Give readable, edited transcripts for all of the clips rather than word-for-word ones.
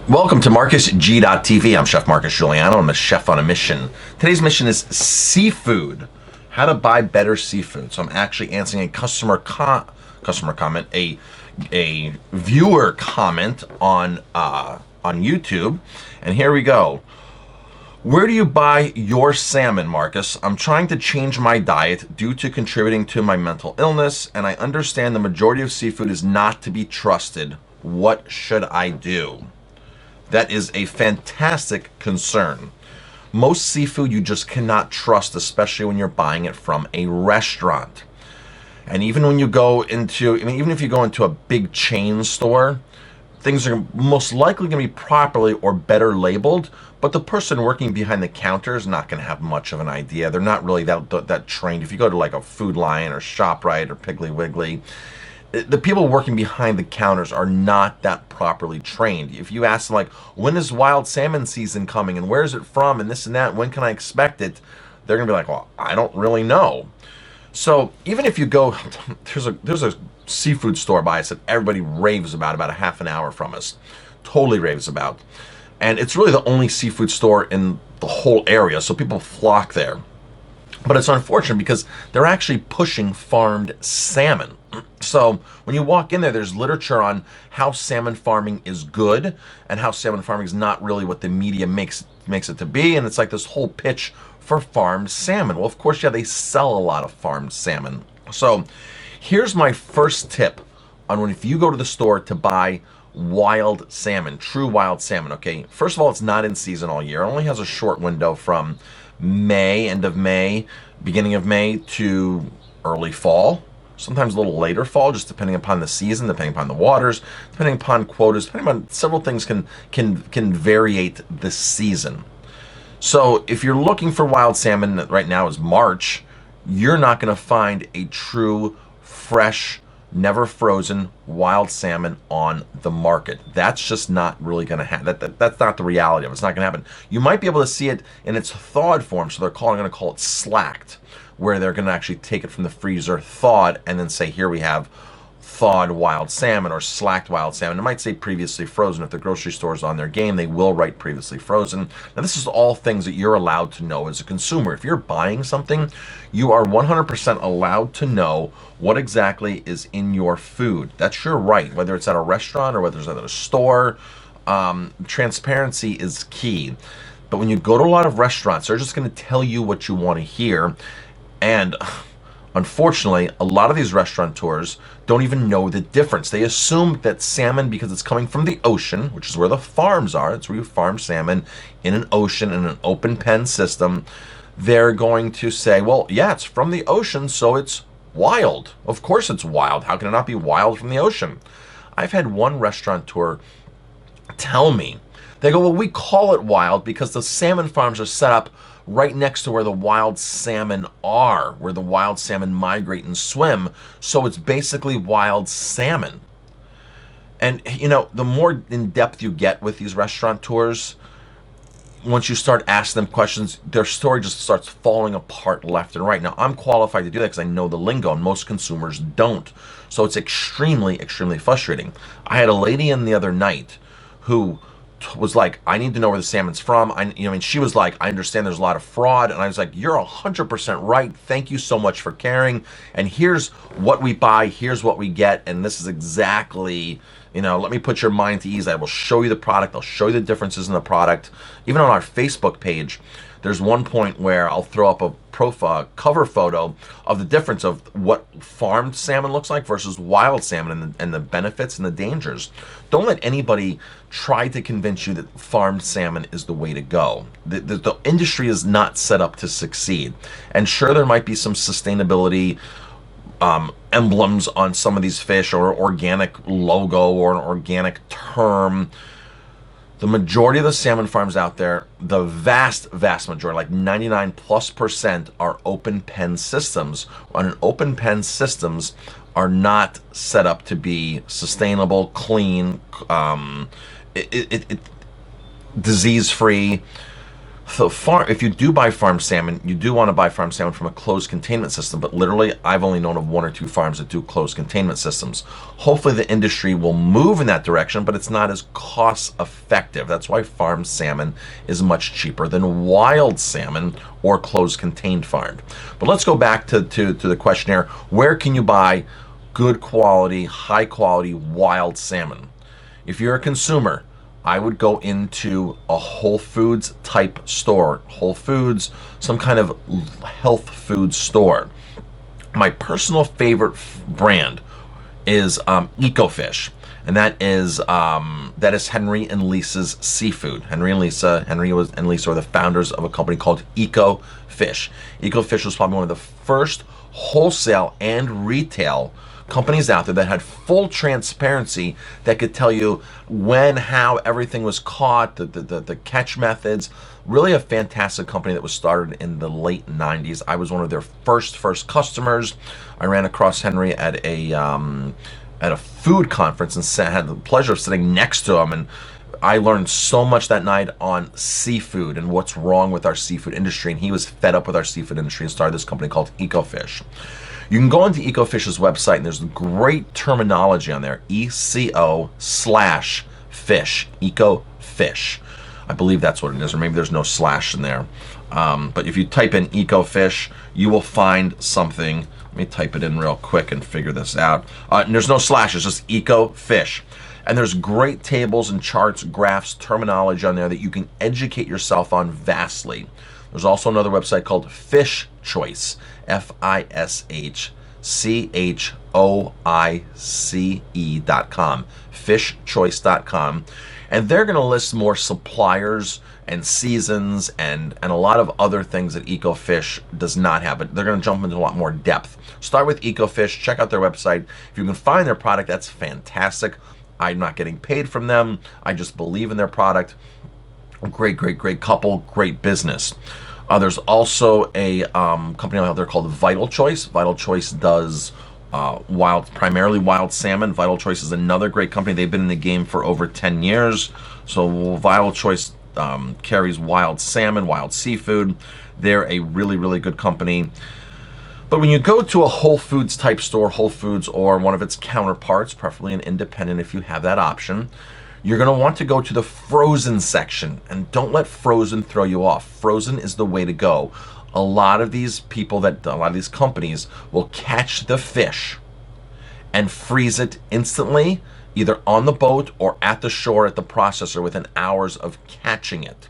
Welcome to MarcusG.tv. I'm Chef Marcus Guiliano. I'm a chef on a mission. Today's mission is seafood. How to buy better seafood. So I'm actually answering a customer comment, a viewer comment on YouTube. And here we go. Where do you buy your salmon, Marcus? I'm trying to change my diet due to contributing to my mental illness, and I understand the majority of seafood is not to be trusted. What should I do? That is a fantastic concern. Most seafood you just cannot trust, especially when you're buying it from a restaurant. And even when you go into, even if you go into a big chain store, things are most likely going to be properly or better labeled, but the person working behind the counter is not going to have much of an idea. They're not really that trained. If you go to like a Food Lion or ShopRite or Piggly Wiggly, the people working behind the counters are not that properly trained. If you ask them, like, when is wild salmon season coming and where is it from and this and that, when can I expect it? They're going to be like, well, I don't really know. So even if you go, there's a seafood store by us that everybody raves about a half an hour from us. Totally raves about. And it's really the only seafood store in the whole area, so people flock there. But it's unfortunate because they're actually pushing farmed salmon. So when you walk in there, there's literature on how salmon farming is good and how salmon farming is not really what the media makes it to be. And it's like this whole pitch for farmed salmon. Well, of course, yeah, they sell a lot of farmed salmon. So here's my first tip on when if you go to the store to buy wild salmon, true wild salmon, okay? First of all, it's not in season all year. It only has a short window from May, end of May, beginning of May to early fall. Sometimes a little later fall, just depending upon the season, depending upon the waters, depending upon quotas, depending on several things can variate the season. So if you're looking for wild salmon, right now is March, you're not going to find a true, fresh, never frozen wild salmon on the market. That's just not really going to happen. That's not the reality of it. It's not going to happen. You might be able to see it in its thawed form, so they're going to call it slacked, where they're going to actually take it from the freezer thawed and then say, here we have thawed wild salmon or slacked wild salmon. It might say previously frozen. If the grocery store is on their game, they will write previously frozen. Now, this is all things that you're allowed to know as a consumer. If you're buying something, you are 100% allowed to know what exactly is in your food. That's your right, whether it's at a restaurant or whether it's at a store. Transparency is key. But when you go to a lot of restaurants, they're just going to tell you what you want to hear. And unfortunately, a lot of these restaurateurs don't even know the difference. They assume that salmon, because it's coming from the ocean, which is where the farms are, it's where you farm salmon in an ocean, in an open pen system, they're going to say, well, yeah, it's from the ocean, so it's wild. Of course it's wild. How can it not be wild from the ocean? I've had one restaurateur tell me, they go, well, we call it wild because the salmon farms are set up right next to where the wild salmon are, where the wild salmon migrate and swim. So it's basically wild salmon. And, the more in depth you get with these restaurateurs, once you start asking them questions, their story just starts falling apart left and right. Now, I'm qualified to do that because I know the lingo, and most consumers don't. So it's extremely, extremely frustrating. I had a lady in the other night who was like, I need to know where the salmon's from. She was like, I understand there's a lot of fraud. And I was like, you're 100% right. Thank you so much for caring. And here's what we buy. Here's what we get. And this is exactly, let me put your mind to ease. I will show you the product. I'll show you the differences in the product. Even on our Facebook page, there's one point where I'll throw up a cover photo of the difference of what farmed salmon looks like versus wild salmon and the benefits and the dangers. Don't let anybody try to convince you that farmed salmon is the way to go. The industry is not set up to succeed. And sure, there might be some sustainability emblems on some of these fish or organic logo or an organic term. The majority of the salmon farms out there, the vast, vast majority, like 99+%, are open pen systems. On an open pen systems are not set up to be sustainable, clean, disease-free. So if you do buy farm salmon, you do want to buy farm salmon from a closed containment system, but literally I've only known of 1 or 2 farms that do closed containment systems. Hopefully the industry will move in that direction, but it's not as cost effective. That's why farm salmon is much cheaper than wild salmon or closed contained farmed. But let's go back to the questionnaire. Where can you buy good quality, high quality wild salmon? If you're a consumer, I would go into a Whole Foods type store. Whole Foods, some kind of health food store. My personal favorite brand is Ecofish, and that is Henry and Lisa's Seafood. Henry and Lisa are the founders of a company called Ecofish. Ecofish was probably one of the first wholesale and retail companies out there that had full transparency, that could tell you when, how everything was caught, the catch methods. Really a fantastic company that was started in the late 90s. I was one of their first customers. I ran across Henry at a food conference and had the pleasure of sitting next to him, and I learned so much that night on seafood and what's wrong with our seafood industry, and he was fed up with our seafood industry and started this company called Ecofish. You can go into Ecofish's website, and there's great terminology on there. ECO/fish. Ecofish. I believe that's what it is, or maybe there's no slash in there. But if you type in Ecofish, you will find something. Let me type it in real quick and figure this out. And there's no slashes, just Ecofish. And there's great tables and charts, graphs, terminology on there that you can educate yourself on vastly. There's also another website called Fish Choice, FishChoice.com, fishchoice.com. And they're going to list more suppliers and seasons and a lot of other things that Ecofish does not have, but they're going to jump into a lot more depth. Start with Ecofish, check out their website. If you can find their product, that's fantastic. I'm not getting paid from them. I just believe in their product. Great couple, great business. There's also a company out there called Vital Choice. Vital Choice does primarily wild salmon. Vital Choice is another great company. They've been in the game for over 10 years. So Vital Choice carries wild salmon, wild seafood. They're a really good company. But when you go to a Whole Foods type store, Whole Foods or one of its counterparts, preferably an independent if you have that option, you're going to want to go to the frozen section, and don't let frozen throw you off. Frozen is the way to go. A lot of these companies will catch the fish and freeze it instantly, either on the boat or at the shore at the processor within hours of catching it.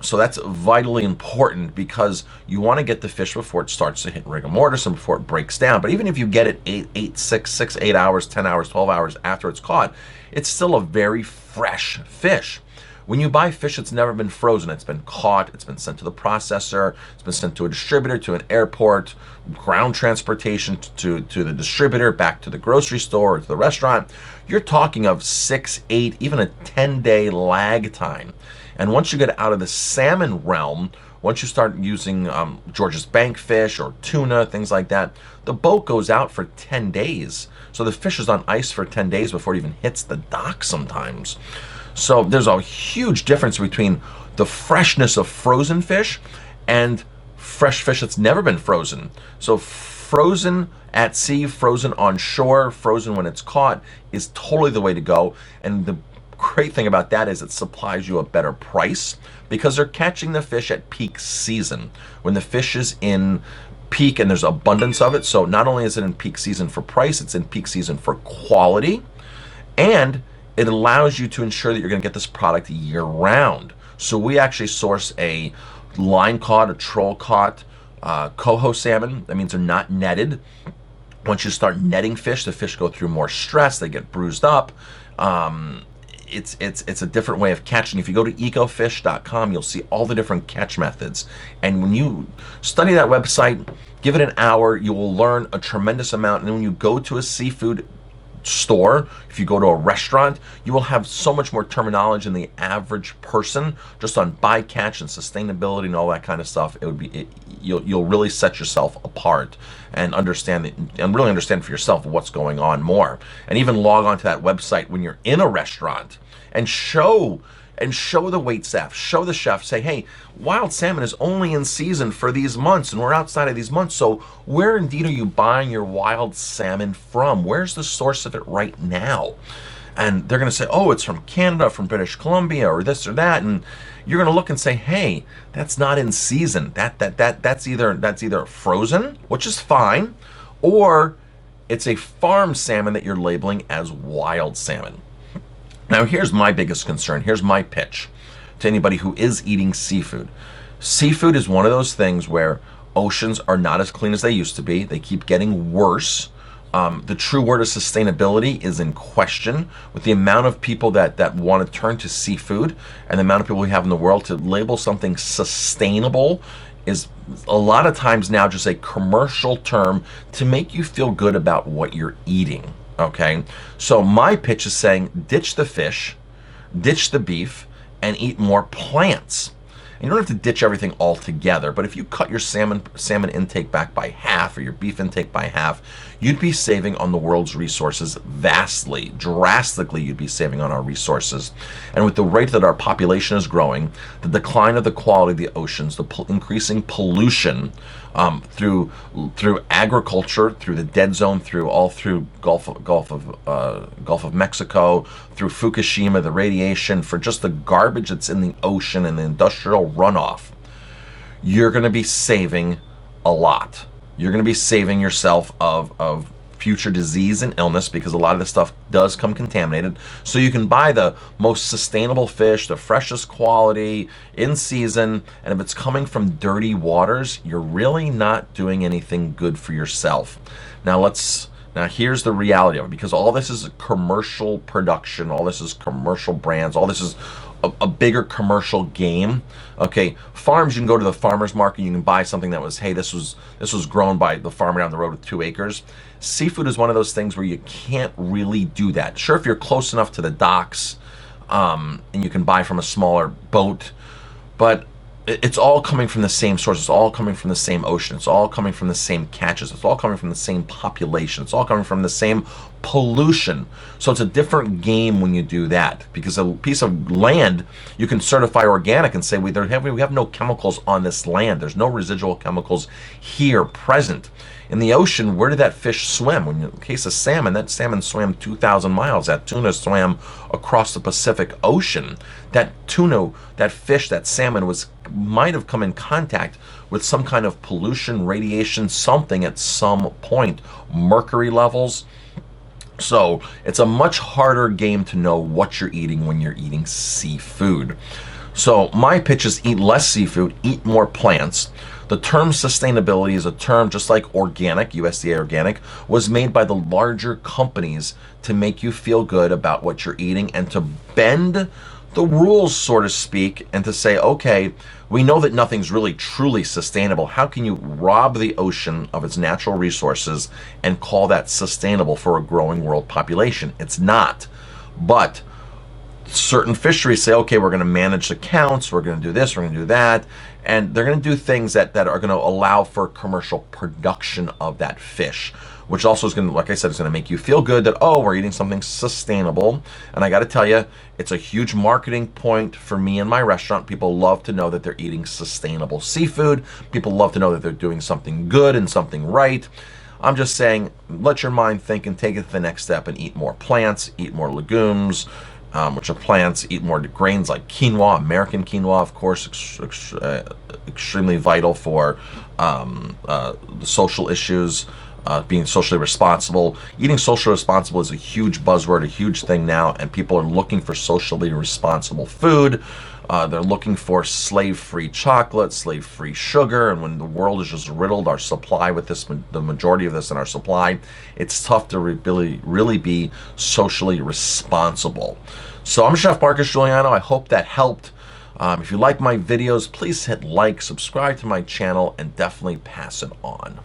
So that's vitally important, because you want to get the fish before it starts to hit rigor mortis and before it breaks down. But even if you get it 8 hours, 10 hours, 12 hours after it's caught, it's still a very fresh fish. When you buy fish that's never been frozen, it's been caught, it's been sent to the processor, it's been sent to a distributor, to an airport, ground transportation to the distributor, back to the grocery store or to the restaurant, you're talking of 6, 8, even a 10-day lag time. And once you get out of the salmon realm, once you start using George's Bank fish or tuna, things like that, the boat goes out for 10 days. So the fish is on ice for 10 days before it even hits the dock sometimes. So there's a huge difference between the freshness of frozen fish and fresh fish that's never been frozen. So frozen at sea, frozen on shore, frozen when it's caught is totally the way to go. And the great thing about that is it supplies you a better price, because they're catching the fish at peak season. When the fish is in peak and there's abundance of it, so not only is it in peak season for price, it's in peak season for quality, and it allows you to ensure that you're going to get this product year round. So we actually source a line caught, a troll caught coho salmon. That means they're not netted. Once you start netting fish, the fish go through more stress, they get bruised up. It's a different way of catching. If you go to ecofish.com, you'll see all the different catch methods. And when you study that website, give it an hour, you will learn a tremendous amount. And then when you go to a seafood store, if you go to a restaurant, you will have so much more terminology than the average person just on bycatch and sustainability and all that kind of stuff. You'll really set yourself apart and really understand for yourself what's going on more. And even log on to that website when you're in a restaurant and show and show the wait staff, show the chef, say, hey, wild salmon is only in season for these months and we're outside of these months. So where indeed are you buying your wild salmon from? Where's the source of it right now? And they're going to say, oh, it's from Canada, from British Columbia, or this or that. And you're going to look and say, hey, that's not in season. That's either frozen, which is fine, or it's a farm salmon that you're labeling as wild salmon. Now, here's my biggest concern. Here's my pitch to anybody who is eating seafood. Seafood is one of those things where oceans are not as clean as they used to be. They keep getting worse. The true word of sustainability is in question with the amount of people that want to turn to seafood and the amount of people we have in the world. To label something sustainable is a lot of times now just a commercial term to make you feel good about what you're eating. Okay, so my pitch is saying ditch the fish, ditch the beef, and eat more plants. And you don't have to ditch everything altogether, but if you cut your salmon intake back by half or your beef intake by half, you'd be saving on the world's resources vastly, drastically you'd be saving on our resources. And with the rate that our population is growing, the decline of the quality of the oceans, the increasing pollution through agriculture, through the dead zone, through Gulf of Mexico, through Fukushima, the radiation, for just the garbage that's in the ocean and the industrial runoff, you're going to be saving a lot. You're going to be saving yourself of future disease and illness, because a lot of this stuff does come contaminated. So you can buy the most sustainable fish, the freshest quality, in season, and if it's coming from dirty waters, you're really not doing anything good for yourself. Now here's the reality of it, because all this is a commercial production, all this is commercial brands, all this is a bigger commercial game. Okay, farms, you can go to the farmer's market, you can buy something that was, hey, this was grown by the farmer down the road with 2 acres. Seafood is one of those things where you can't really do that. Sure, if you're close enough to the docks, and you can buy from a smaller boat, but it's all coming from the same source. It's all coming from the same ocean. It's all coming from the same catches. It's all coming from the same population. It's all coming from the same pollution. So it's a different game when you do that, because a piece of land you can certify organic and say we have no chemicals on this land. There's no residual chemicals here present. In the ocean, where did that fish swim? In the case of salmon, that salmon swam 2,000 miles. That tuna swam across the Pacific Ocean. That tuna, that fish, that salmon might have come in contact with some kind of pollution, radiation, something at some point, mercury levels. So it's a much harder game to know what you're eating when you're eating seafood. So my pitch is eat less seafood, eat more plants. The term sustainability is a term just like organic, USDA organic, was made by the larger companies to make you feel good about what you're eating and to bend the rules, so to speak, and to say, okay, we know that nothing's really truly sustainable. How can you rob the ocean of its natural resources and call that sustainable for a growing world population? It's not. But certain fisheries say, okay, we're going to manage the counts, we're going to do this, we're going to do that, and they're going to do things that are going to allow for commercial production of that fish, which also is going to, like I said, is going to make you feel good that, oh, we're eating something sustainable. And I got to tell you, it's a huge marketing point for me and my restaurant. People love to know that they're eating sustainable seafood. People love to know that they're doing something good and something right. I'm just saying, let your mind think and take it to the next step and eat more plants, eat more legumes, which are plants, eat more grains like quinoa, American quinoa, of course, extremely vital for the social issues, being socially responsible. Eating socially responsible is a huge buzzword, a huge thing now, and people are looking for socially responsible food. They're looking for slave-free chocolate, slave-free sugar, and when the world is just riddled, our supply with this, the majority of this in our supply, it's tough to really be socially responsible. So I'm Chef Marcus Guiliano. I hope that helped. If you like my videos, please hit like, subscribe to my channel, and definitely pass it on.